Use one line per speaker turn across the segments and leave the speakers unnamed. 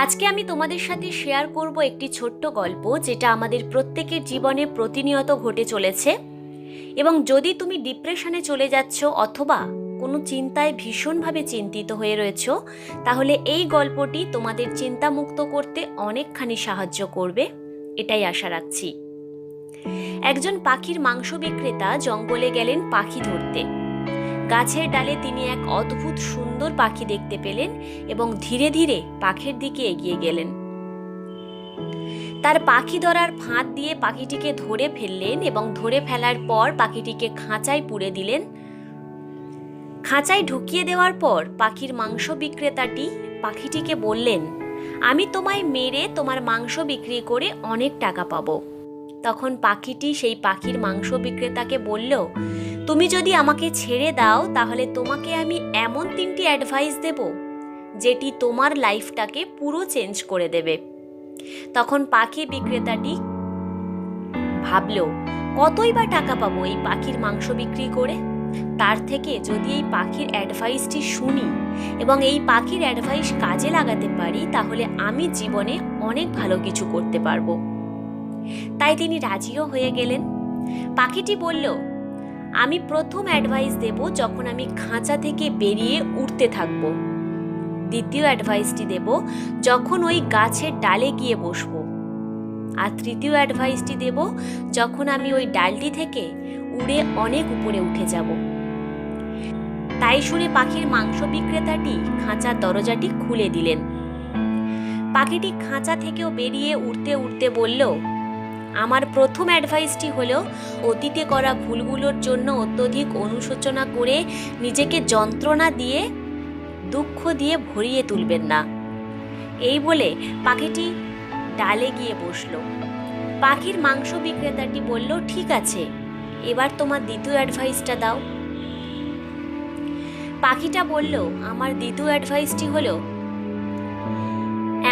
আজকে আমি তোমাদের সাথে শেয়ার করব একটি ছোট্ট গল্প, যেটা আমাদের প্রত্যেকের জীবনে প্রতিনিয়ত ঘটে চলেছে। এবং যদি তুমি ডিপ্রেশনে চলে যাচ্ছ অথবা কোনো চিন্তায় ভীষণভাবে চিন্তিত হয়ে রয়েছো, তাহলে এই গল্পটি তোমাদের চিন্তামুক্ত করতে অনেকখানি সাহায্য করবে, এটাই আশা রাখছি। একজন পাখির মাংস বিক্রেতা জঙ্গলে গেলেন পাখি ধরতে। গাছের ডালে তিনি এক অদ্ভুত সুন্দর পাখি দেখতে পেলেন এবং ধীরে ধীরে পাখির দিকে এগিয়ে গেলেন। তার পাখি ধরার ফাঁদ দিয়ে পাখিটিকে ধরে ফেললেন এবং ধরে ফেলার পর পাখিটিকে খাঁচায় পুরে দিলেন। খাঁচায় ঢুকিয়ে দেওয়ার পর পাখির মাংস বিক্রেতাটি পাখিটিকে বললেন, আমি তোমায় মেরে তোমার মাংস বিক্রি করে অনেক টাকা পাবো। তখন পাখিটি সেই পাখির মাংস বিক্রেতাকে বলল, তুমি যদি আমাকে ছেড়ে দাও তাহলে তোমাকে আমি এমন 3টি অ্যাডভাইস দেব যেটি তোমার লাইফটাকে পুরো চেঞ্জ করে দেবে। তখন পাখি বিক্রেতাটি ভাবল, কতই বা টাকা পাবো এই পাখির মাংস বিক্রি করে, তার থেকে যদি এই পাখির অ্যাডভাইসটি শুনি এবং এই পাখির অ্যাডভাইস কাজে লাগাতে পারি তাহলে আমি জীবনে অনেক ভালো কিছু করতে পারবো। তাই তিনি রাজিও হয়ে গেলেন। পাখিটি বলল, আমি প্রথম অ্যাডভাইস দেব যখন আমি খাঁচা থেকে বেরিয়ে উড়তে থাকব। দ্বিতীয় অ্যাডভাইসটি দেব যখন ওই গাছের ডালে গিয়ে বসবো। আর তৃতীয় অ্যাডভাইসটি দেব যখন আমি ওই ডালটি থেকে উড়ে অনেক উপরে উঠে যাব। তাই শুনে পাখির মাংস বিক্রেতাটি খাঁচার দরজাটি খুলে দিলেন। পাখিটি খাঁচা থেকেও বেরিয়ে উড়তে উড়তে বলল, আমার প্রথম অ্যাডভাইসটি হলো অতীতে করা ভুলগুলোর জন্য অত্যধিক অনুশোচনা করে নিজেকে যন্ত্রণা দিয়ে দুঃখ দিয়ে ভরিয়ে তুলবেন না। এই বলে পাখিটি ডালে গিয়ে বসল। পাখির মাংস বিক্রেতাটি বলল, ঠিক আছে, এবার তোমার দ্বিতীয় অ্যাডভাইসটা দাও। পাখিটা বলল, আমার দ্বিতীয় অ্যাডভাইসটি হলো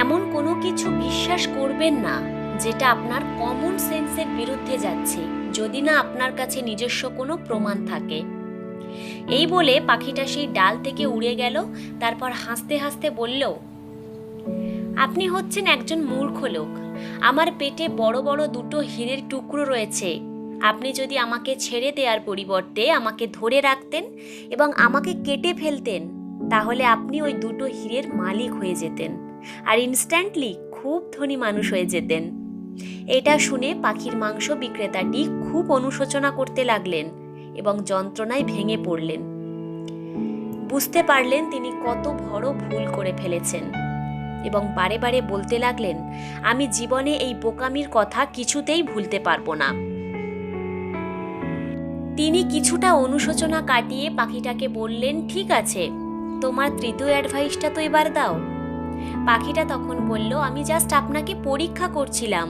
এমন কোনো কিছু বিশ্বাস করবেন না যেটা আপনার কমন সেন্সের বিরুদ্ধে যাচ্ছে, যদি না আপনার কাছে নিজস্ব কোনো প্রমাণ থাকে। এই বলে পাখিটা সেই ডাল থেকে উড়ে গেল। তারপর হাসতে হাসতে বলল, আপনি হচ্ছেন একজন মূর্খ লোক। আমার পেটে বড় বড় 2টো হীরের টুকরো রয়েছে। আপনি যদি আমাকে ছেড়ে দেওয়ার পরিবর্তে আমাকে ধরে রাখতেন এবং আমাকে কেটে ফেলতেন তাহলে আপনি ওই 2টো হীরের মালিক হয়ে যেতেন আর ইনস্ট্যান্টলি খুব ধনী মানুষ হয়ে যেতেন। এটা শুনে পাখির মাংস বিক্রেতাটি খুব অনুশোচনা করতে লাগলেন এবং যন্ত্রণায় ভেঙে পড়লেন। বুঝতে পারলেন তিনি কত বড় ভুল করে ফেলেছেন এবং বারে বারে বলতে লাগলেন, আমি জীবনে এই বোকামির কথা কিছুতেই ভুলতে পারবো না। তিনি কিছুটা অনুশোচনা কাটিয়ে পাখিটাকে বললেন, ঠিক আছে, তোমার তৃতীয় অ্যাডভাইসটা তো এবার দাও। পাখিটা তখন বলল, আমি জাস্ট আপনাকে পরীক্ষা করছিলাম।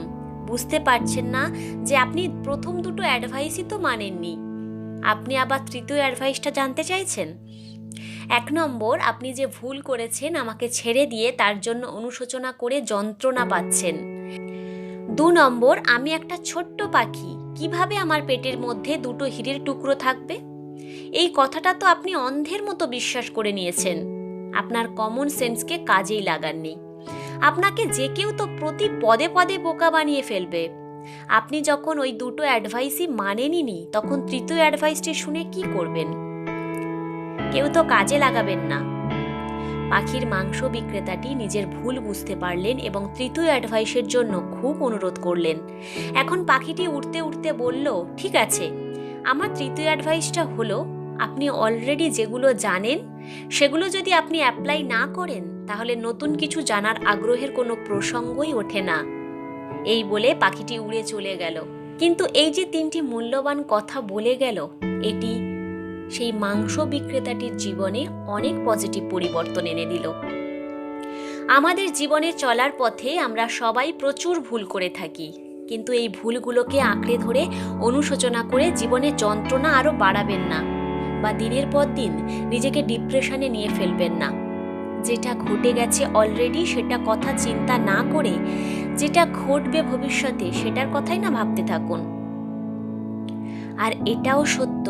বুঝতে পারছেন না যে আপনি প্রথম 2টো অ্যাডভাইসই তো মানেননি, আপনি আবার তৃতীয় অ্যাডভাইসটা জানতে চাইছেন? 1 নম্বর, আপনি যে ভুল করেছেন আমাকে ছেড়ে দিয়ে তার জন্য অনুশোচনা করে যন্ত্রণা পাচ্ছেন। 2 নম্বর, আমি একটা ছোট্ট পাখি, কিভাবে আমার পেটের মধ্যে 2টো হীরের টুকরো থাকবে? এই কথাটা তো আপনি অন্ধের মতো বিশ্বাস করে নিয়েছেন, আপনার কমন সেন্সকে কাজেই লাগাননি। আপনাকে যে কেউ তো প্রতি পদে পদে বোকা বানিয়ে ফেলবে। আপনি যখন ওই 2টো অ্যাডভাইসই মানেননি তখন তৃতীয় অ্যাডভাইসটি শুনে কি করবেন? কেউ তো কাজে লাগাবেন না। পাখির মাংস বিক্রেতাটি নিজের ভুল বুঝতে পারলেন এবং তৃতীয় অ্যাডভাইসের জন্য খুব অনুরোধ করলেন। এখন পাখিটি উড়তে উড়তে বলল, ঠিক আছে, আমার তৃতীয় অ্যাডভাইসটা হলো আপনি অলরেডি যেগুলো জানেন সেগুলো যদি আপনি অ্যাপ্লাই না করেন তাহলে নতুন কিছু জানার আগ্রহের কোনো প্রসঙ্গই ওঠে না। এই বলে পাখিটি উড়ে চলে গেল। কিন্তু এই যে 3টি মূল্যবান কথা বলে গেল, এটি সেই মাংস বিক্রেতাটির জীবনে অনেক পজিটিভ পরিবর্তন এনে দিল। আমাদের জীবনে চলার পথে আমরা সবাই প্রচুর ভুল করে থাকি, কিন্তু এই ভুলগুলোকে আঁকড়ে ধরে অনুশোচনা করে জীবনে যন্ত্রণা আরও বাড়াবেন না বা দিনের পর দিন নিজেকে ডিপ্রেশনে নিয়ে ফেলবেন না। যেটা ঘটে গেছে অলরেডি সেটা কথা চিন্তা না করে যেটা ঘটবে ভবিষ্যতে সেটার কথাই না ভাবতে থাকুন। আর এটাও সত্য,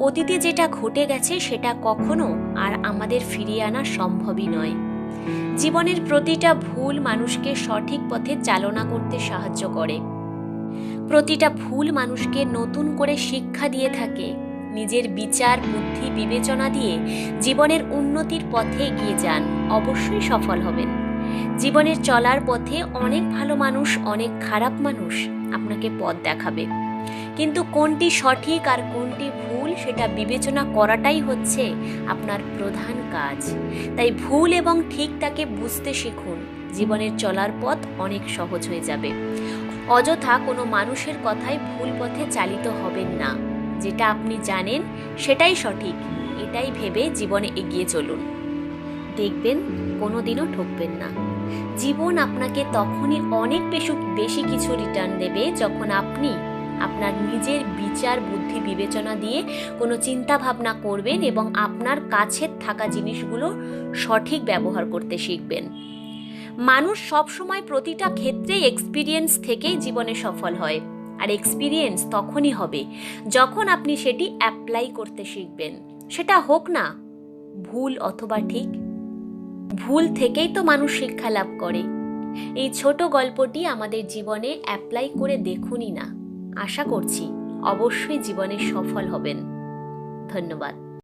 অতীতে যেটা ঘটে গেছে সেটা কখনো আর আমাদের ফিরিয়ে আনা সম্ভবই নয়। জীবনের প্রতিটা ভুল মানুষকে সঠিক পথে চালনা করতে সাহায্য করে। প্রতিটা ভুল মানুষকে নতুন করে শিক্ষা দিয়ে থাকে। নিজের বিচার, বুদ্ধি, বিবেচনা দিয়ে জীবনের উন্নতির পথে এগিয়ে যান, অবশ্যই সফল হবেন। জীবনের চলার পথে অনেক ভালো মানুষ, অনেক খারাপ মানুষ আপনাকে পথ দেখাবে, কিন্তু কোনটি সঠিক আর কোনটি ভুল সেটা বিবেচনা করাটাই হচ্ছে আপনার প্রধান কাজ। তাই ভুল এবং ঠিকটাকে বুঝতে শিখুন, জীবনের চলার পথ অনেক সহজ হয়ে যাবে। অযথা কোনো মানুষের কথায় ভুল পথে চালিত হবেন না। যেটা আপনি জানেন সেটাই সঠিক, এটাই ভেবে জীবনে এগিয়ে চলুন। দেখবেন কোনোদিনও ঠকবেন না। জীবন আপনাকে তখনই অনেক বেশি কিছু রিটার্ন দেবে যখন আপনি আপনার নিজের বিচার, বুদ্ধি, বিবেচনা দিয়ে কোনো চিন্তা ভাবনা করবেন এবং আপনার কাছের থাকা জিনিসগুলো সঠিক ব্যবহার করতে শিখবেন। মানুষ সবসময় প্রতিটা ক্ষেত্রে এক্সপিরিয়েন্স থেকেই জীবনে সফল হয়, আর এক্সপিরিয়েন্স তখনই হবে যখন আপনি সেটি অ্যাপ্লাই করতে শিখবেন। সেটা হোক না ভুল অথবা ঠিক, ভুল থেকেই তো মানুষ শিক্ষা লাভ করে। এই ছোট গল্পটি আমাদের জীবনে অ্যাপ্লাই করে দেখুনই না। আশা করছি অবশ্যই জীবনে সফল হবেন। ধন্যবাদ।